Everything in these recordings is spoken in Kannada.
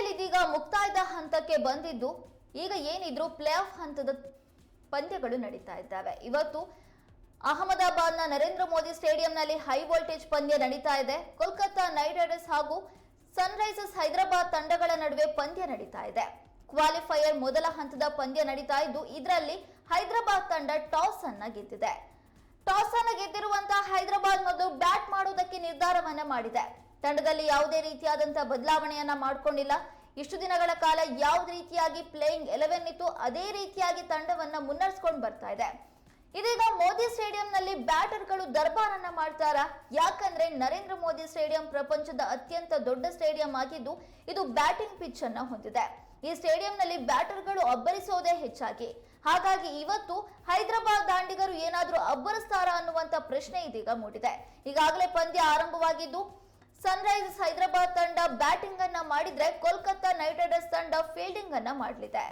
ಐಪಿಎಲ್ ಇದೀಗ ಮುಕ್ತಾಯದ ಹಂತಕ್ಕೆ ಬಂದಿದ್ದು ಈಗ ಏನಿದ್ರು ಪ್ಲೇ ಆಫ್ ಹಂತದ ಪಂದ್ಯಗಳು ನಡೀತಾ ಇದ್ದಾವೆ. ಇವತ್ತು ಅಹಮದಾಬಾದ್ನ ನರೇಂದ್ರ ಮೋದಿ ಸ್ಟೇಡಿಯಂನಲ್ಲಿ ಹೈ ವೋಲ್ಟೇಜ್ ಪಂದ್ಯ ನಡೀತಾ ಇದೆ. ಕೋಲ್ಕತ್ತಾ ನೈಟ್ ರೈಡರ್ಸ್ ಹಾಗೂ ಸನ್ರೈಸರ್ಸ್ ಹೈದರಾಬಾದ್ ತಂಡಗಳ ನಡುವೆ ಪಂದ್ಯ ನಡೀತಾ ಇದೆ. ಕ್ವಾಲಿಫೈಯರ್ ಮೊದಲ ಹಂತದ ಪಂದ್ಯ ನಡೀತಾ ಇದ್ದು ಇದರಲ್ಲಿ ಹೈದರಾಬಾದ್ ತಂಡ ಟಾಸ್ ಅನ್ನ ಗೆದ್ದಿದೆ. ಟಾಸ್ ಅನ್ನು ಗೆದ್ದಿರುವಂತಹ ಹೈದರಾಬಾದ್ ಮೊದಲು ಬ್ಯಾಟ್ ಮಾಡುವುದಕ್ಕೆ ನಿರ್ಧಾರವನ್ನ ಮಾಡಿದೆ. ತಂಡದಲ್ಲಿ ಯಾವುದೇ ರೀತಿಯಾದಂತಹ ಬದಲಾವಣೆಯನ್ನ ಮಾಡಿಕೊಂಡಿಲ್ಲ. ಇಷ್ಟು ದಿನಗಳ ಕಾಲ ಯಾವುದೇ ರೀತಿಯಾಗಿ ಪ್ಲೇಯಿಂಗ್ 11 ಇತ್ತು, ಅದೇ ರೀತಿಯಾಗಿ ತಂಡವನ್ನ ಮುನ್ನಡೆಸಿಕೊಂಡು ಬರ್ತಾ ಇದೆ. ಇದೀಗ ಮೋದಿ ಸ್ಟೇಡಿಯಂನಲ್ಲಿ ಬ್ಯಾಟರ್ಗಳು ದರ್ಬಾರನ್ನ ಮಾಡ್ತಾರಾ? ಯಾಕಂದ್ರೆ ನರೇಂದ್ರ ಮೋದಿ ಸ್ಟೇಡಿಯಂ ಪ್ರಪಂಚದ ಅತ್ಯಂತ ದೊಡ್ಡ ಸ್ಟೇಡಿಯಂ ಆಗಿದ್ದು ಇದು ಬ್ಯಾಟಿಂಗ್ ಪಿಚ್ ಅನ್ನ ಹೊಂದಿದೆ. ಈ ಸ್ಟೇಡಿಯಂನಲ್ಲಿ ಬ್ಯಾಟರ್ಗಳು ಅಬ್ಬರಿಸೋದೇ ಹೆಚ್ಚಾಗಿ. ಹಾಗಾಗಿ ಇವತ್ತು ಹೈದರಾಬಾದ್ ದಾಂಡಿಗರು ಏನಾದ್ರೂ ಅಬ್ಬರಿಸ್ತಾರಾ ಅನ್ನುವಂತ ಪ್ರಶ್ನೆ ಇದೀಗ ಮೂಡಿದೆ. ಈಗಾಗಲೇ ಪಂದ್ಯ ಆರಂಭವಾಗಿದ್ದು ಸನ್ರೈಸರ್ಸ್ ಹೈದರಾಬಾದ್ ತಂಡ ಬ್ಯಾಟಿಂಗ್ ಅನ್ನ ಮಾಡಿದ್ರೆ ಕೋಲ್ಕತ್ತಾ ನೈಟ್ ರೈಡರ್ಸ್ ತಂಡ ಫೀಲ್ಡಿಂಗ್ ಅನ್ನ ಮಾಡಲಿದೆ.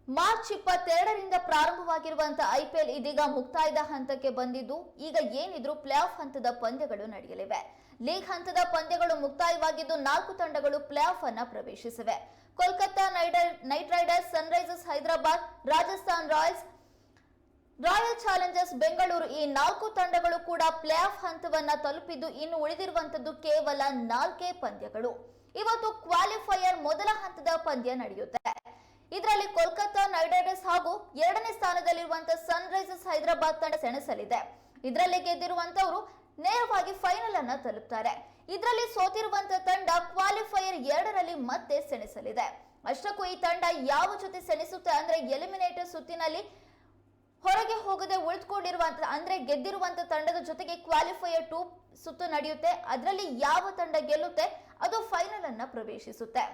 ಮಾರ್ಚ್ 22ರಿಂದ ಪ್ರಾರಂಭವಾಗಿರುವಂತಹ ಐಪಿಎಲ್ ಇದೀಗ ಮುಕ್ತಾಯದ ಹಂತಕ್ಕೆ ಬಂದಿದ್ದು ಈಗ ಏನಿದ್ರು ಪ್ಲೇ ಆಫ್ ಹಂತದ ಪಂದ್ಯಗಳು ನಡೆಯಲಿವೆ. ಲೀಗ್ ಹಂತದ ಪಂದ್ಯಗಳು ಮುಕ್ತಾಯವಾಗಿದ್ದು 4 ತಂಡಗಳು ಪ್ಲೇ ಆಫ್ ಅನ್ನ ಪ್ರವೇಶಿಸಿವೆ. Kolkata Knight Riders, Sunrisers Hyderabad, Rajasthan Royals, Royal Challengers Bengaluru ಈ 4 ತಂಡಗಳು ಕೂಡ ಪ್ಲೇ ಆಫ್ ಹಂತವನ್ನ ತಲುಪಿದ್ದು ಇನ್ನು ಉಳಿದಿರುವಂತದ್ದು ಕೇವಲ 4 ಪಂದ್ಯಗಳು. ಇವತ್ತು ಕ್ವಾಲಿಫೈಯರ್ ಮೊದಲ ಹಂತದ ಪಂದ್ಯ ನಡೆಯುತ್ತೆ. ಇದರಲ್ಲಿ ಕೋಲ್ಕತ್ತಾ ನೈಟ್ ರೈಡರ್ಸ್ ಹಾಗೂ 2ನೇ ಸ್ಥಾನದಲ್ಲಿರುವಂತಹ ಸನ್ರೈಸರ್ಸ್ ಹೈದರಾಬಾದ್ ತಂಡ ಸೆಣಸಲಿದೆ. ಇದರಲ್ಲಿ ಗೆದ್ದಿರುವಂತವರು ನೇರವಾಗಿ ಫೈನಲ್ ಅನ್ನ ತಲುಪ್ತಾರೆ. ಇದರಲ್ಲಿ ಸೋತಿರುವಂತಹ ತಂಡ ಕ್ವಾಲಿಫೈಯರ್ 2ರಲ್ಲಿ ಮತ್ತೆ ಸೆಣಸಲಿದೆ. ಅಷ್ಟಕ್ಕೂ ಈ ತಂಡ ಯಾವ ಜೊತೆ ಸೆಣಸುತ್ತೆ ಅಂದ್ರೆ ಎಲಿಮಿನೇಟರ್ ಸುತ್ತಿನಲ್ಲಿ ಹೊರಗೆ ಹೋಗದೆ ಉಳಿದುಕೊಂಡಿರುವಂತ ಅಂದ್ರೆ ಗೆದ್ದಿರುವಂತಹ ತಂಡದ ಜೊತೆಗೆ ಕ್ವಾಲಿಫೈಯರ್ 2 ಸುತ್ತು ನಡೆಯುತ್ತೆ. ಅದರಲ್ಲಿ ಯಾವ ತಂಡ ಗೆಲ್ಲುತ್ತೆ ಅದು ಫೈನಲ್ ಅನ್ನ ಪ್ರವೇಶಿಸುತ್ತೆ.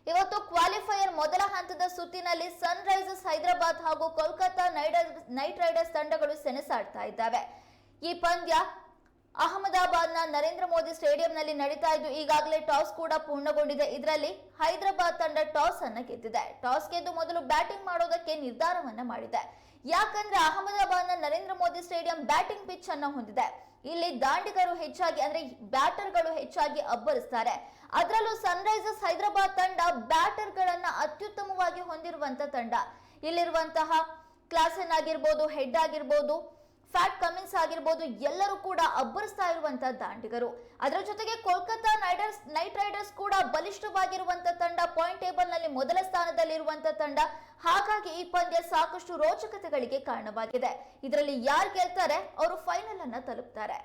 ಇವತ್ತು ಕ್ವಾಲಿಫೈಯರ್ ಮೊದಲ ಹಂತದ ಸುತ್ತಿನಲ್ಲಿ ಸನ್ರೈಸರ್ಸ್ ಹೈದರಾಬಾದ್ ಹಾಗೂ ಕೋಲ್ಕತ್ತಾ ನೈಟ್ ರೈಡರ್ಸ್ ತಂಡಗಳು ಸೆಣಸಾಡ್ತಾ ಇದ್ದಾವೆ. ಈ ಪಂದ್ಯ ಅಹಮದಾಬಾದ್ನ ನರೇಂದ್ರ ಮೋದಿ ಸ್ಟೇಡಿಯಂನಲ್ಲಿ ನಡೀತಾ ಇದ್ದು ಈಗಾಗಲೇ ಟಾಸ್ ಕೂಡ ಪೂರ್ಣಗೊಂಡಿದೆ. ಇದರಲ್ಲಿ ಹೈದರಾಬಾದ್ ತಂಡ ಟಾಸ್ ಅನ್ನ ಗೆದ್ದಿದೆ. ಟಾಸ್ ಗೆದ್ದು ಮೊದಲು ಬ್ಯಾಟಿಂಗ್ ಮಾಡೋದಕ್ಕೆ ನಿರ್ಧಾರವನ್ನ ಮಾಡಿದೆ. ಯಾಕಂದ್ರೆ ಅಹಮದಾಬಾದ್ನ Narendra Modi stadium batting pitch ಅನ್ನ ಹೊಂದಿದೆ. ಇಲ್ಲಿ ದಾಂಡಿಗರು ಹೆಚ್ಚಾಗಿ ಅಂದ್ರೆ ಬ್ಯಾಟರ್ಗಳು ಹೆಚ್ಚಾಗಿ ಅಬ್ಬರಿಸ್ತಾರೆ. ಅದರಲ್ಲೂ ಸನ್ರೈಸರ್ಸ್ ಹೈದರಾಬಾದ್ ತಂಡ ಬ್ಯಾಟರ್ಗಳನ್ನ ಅತ್ಯುತ್ತಮವಾಗಿ ಹೊಂದಿರುವಂತ ತಂಡ. ಇಲ್ಲಿರುವಂತಹ ಕ್ಲಾಸನ್ ಆಗಿರ್ಬೋದು, ಹೆಡ್ ಆಗಿರ್ಬೋದು, ಫ್ಯಾಟ್ ಕಮಿನ್ಸ್ ಆಗಿರ್ಬೋದು ಎಲ್ಲರೂ ಕೂಡ ಅಬ್ಬರಿಸ್ತಾ ಇರುವಂತಹ ದಾಂಡಿಗರು. ಅದರ ಜೊತೆಗೆ ಕೋಲ್ಕತ್ತಾ ನೈಟ್ ರೈಡರ್ಸ್ ಕೂಡ ಬಲಿಷ್ಠವಾಗಿರುವಂತಹ ತಂಡ, ಪಾಯಿಂಟ್ ಟೇಬಲ್ ನಲ್ಲಿ ಮೊದಲ ಸ್ಥಾನದಲ್ಲಿರುವಂತಹ ತಂಡ. ಹಾಗಾಗಿ ಈ ಪಂದ್ಯ ಸಾಕಷ್ಟು ರೋಚಕತೆಗಳಿಗೆ ಕಾರಣವಾಗಿದೆ. ಇದರಲ್ಲಿ ಯಾರು ಗೆಲ್ತಾರೆ ಅವರು ಫೈನಲ್ ಅನ್ನ ತಲುಪ್ತಾರೆ.